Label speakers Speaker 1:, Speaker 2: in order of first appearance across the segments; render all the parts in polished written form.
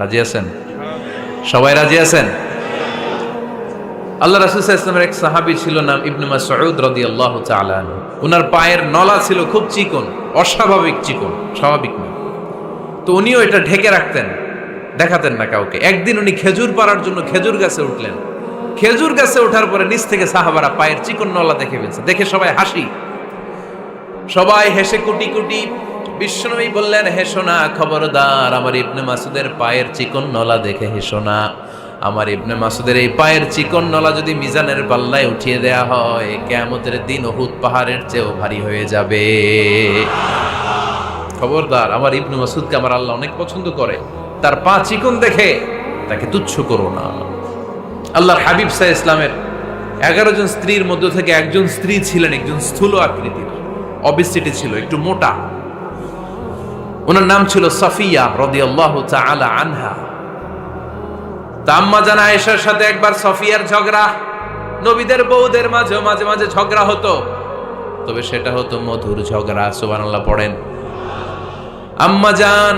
Speaker 1: রাজি আছেন? সবাই রাজি আছেন? আল্লাহ রাসূল সাল্লাল্লাহু আলাইহি ওয়াসাল্লামের এক সাহাবী ছিল, নাম ইবনে মাসউদ রাদিয়াল্লাহু তাআলা আনহু। উনার পায়ের নলা ছিল খুব চিকন, অস্বাভাবিক চিকন, স্বাভাবিক না। তো উনিও এটা ঢেকে রাখতেন, দেখাতেন না কাউকে। একদিন উনি খেজুর পাড়ার জন্য খেজুর গাছে উঠলেন। খেজুর গাছে ওঠার পরে নিচ থেকে সাহাবারা পায়ের চিকন নলা দেখে ফেলছে। দেখে সবাই হাসি, সবাই হেসে কুটি কুটি। বিশ্বনবী বললেন, হেসো না, খবরদার, আমার ইবনে মাসুদের পায়ের চিকন নলা দেখে হেসো না। আমার ইবনে মাসুদের এই পায়ের চিকন নলা যদি মিজানের পাল্লায় উঠিয়ে দেয়া হয়, কিয়ামতের দিন উহুদ পাহাড়ের চেয়েও ভারী হয়ে যাবে। খবরদার, আমার ইবনে মাসুদকে আমার আল্লাহ অনেক পছন্দ করে, তার পা চিকন দেখে তাকে তুচ্ছ করো না। আল্লাহর হাবিব সাল্লাল্লাহু আলাইহি ইসলামের 11 জন স্ত্রীর মধ্য থেকে একজন স্ত্রী ছিলেন একজন স্থূল আকৃতির, অবিসিটি ছিল, একটু মোটা। ওনার নাম ছিল সাফিয়া রাদিয়াল্লাহু তাআলা আনহা। আম্মা জান আয়েশার সাথে একবার সাফিয়ার ঝগড়া। নবীদের বউদের মাঝে মাঝে মাঝে ঝগড়া হতো, তবে সেটা হতো মধুর ঝগড়া। সুবহানাল্লাহ পড়েন। আম্মা জান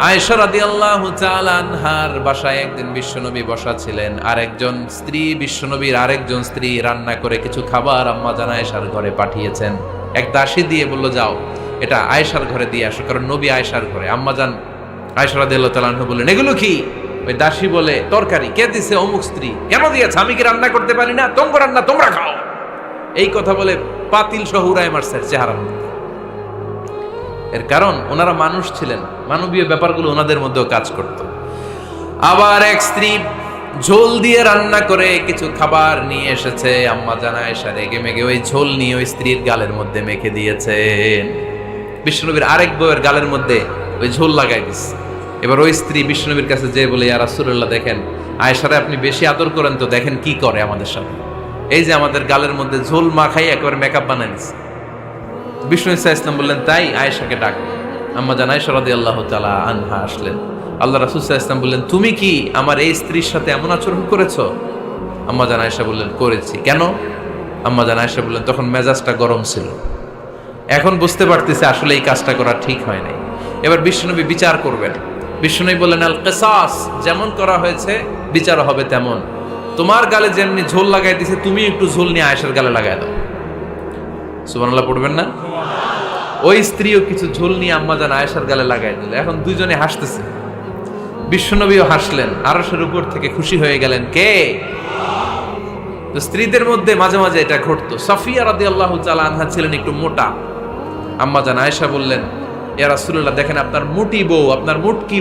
Speaker 1: আয়েশা রাদিয়াল্লাহু তাআলা আনহার বাসায় একদিন বিশ্বনবী বসা ছিলেন, আর একজন স্ত্রী, বিশ্বনবীর আরেকজন স্ত্রী রান্না করে কিছু খাবার আম্মা জান আয়েশার ঘরে পাঠিয়েছেন। এক দাসী দিয়ে বলল, যাও এটা আয়েশার ঘরে দিয়ে আসো, কারণ নবী আয়েশার ঘরে। আম্মা জান আয়েশা রাদিয়াল্লাহু তাআলা আনহা বললেন, এগুলো কি? ওই দাসী বলে, তরকারি। কে দিছে? অমুক স্ত্রী। কেন দিয়েছে? আমি কি রান্না করতে পারি না? তোমরা রান্না তোমরা খাও। এই কথা বলে পাতিল সহ উড়ায় মারছে চেহারার মধ্যে। এর কারণ ওনারা মানুষ ছিলেন, মানবীয় ব্যাপারগুলো ওনাদের মধ্যেও কাজ করত। আবার এক স্ত্রী ঝোল দিয়ে রান্না করে কিছু খাবার নিয়ে এসেছে। আম্মা জান আয়েশা রেগে মেগে ওই ঝোল নিয়ে ওই স্ত্রীর গালের মধ্যে মেখে দিয়েছেন। বিশ্বনবীর আরেক বউয়ের গালের মধ্যে ওই ঝোল লাগাই দিচ্ছে। এবার ওই স্ত্রী বিশ্বনবীর কাছে যেয়ে বলে, ইয়া রাসূলুল্লাহ, দেখেন আয়েশারে আপনি বেশি আদর করেন তো, দেখেন কি করে আমাদের সাথে। এই যে আমাদের গালের মধ্যে ঝোল মাখাই একেবারে মেকআপ বানাই দিচ্ছে। বিষ্ণু ইসা ইসলাম বললেন, তাই আয়েশাকে ডাক। আম্মা জান আয়েশা রাদিয়াল্লাহু তাআলা আনহা আসলেন। আল্লাহ রাসূল সাল্লাল্লাহু আলাইহি ওয়াসাল্লাম বললেন, তুমি কি আমার এই স্ত্রীর সাথে এমন আচরণ করেছো? আম্মা জান আয়েশা বললেন, করেছি। কেন? আম্মা জান আয়েশা বললেন, তখন মেজাজটা গরম ছিল, এখন বুঝতে পারতেছে আসলে এই কাজটা করা ঠিক হয় নাই। এবার বিশ্বনবী বিচার করবেন। বিশ্বনবী বললেন, আল কিসাস, যেমন করা হয়েছে বিচার হবে তেমন। তোমার গালে যেমনি ঝোল লাগাই দিয়েছে, তুমি একটু ঝোল নিয়ে আয়েশার গালে লাগাই দাও। সুবহানাল্লাহ পড়বেন না? ওই স্ত্রীও কিছু ঝোল নিয়ে আম্মা জান আয়েশার গালে লাগাই দিল। এখন দুইজনে হাসতেছে, বিশ্বনবীও হাসলেন, আরশের উপর থেকে খুশি হয়ে গেলেন। কে? তো স্ত্রীদের মধ্যে মাঝে মাঝে এটা ঘটতো। সাফিয়া রাদিয়াল্লাহু তাআলা আনহা ছিলেন একটু মোটা। আম্মা জান আয়েশা বললেন, ইয়া রাসূলুল্লাহ, দেখেন আপনার মোটি বউ, আপনার মুটকি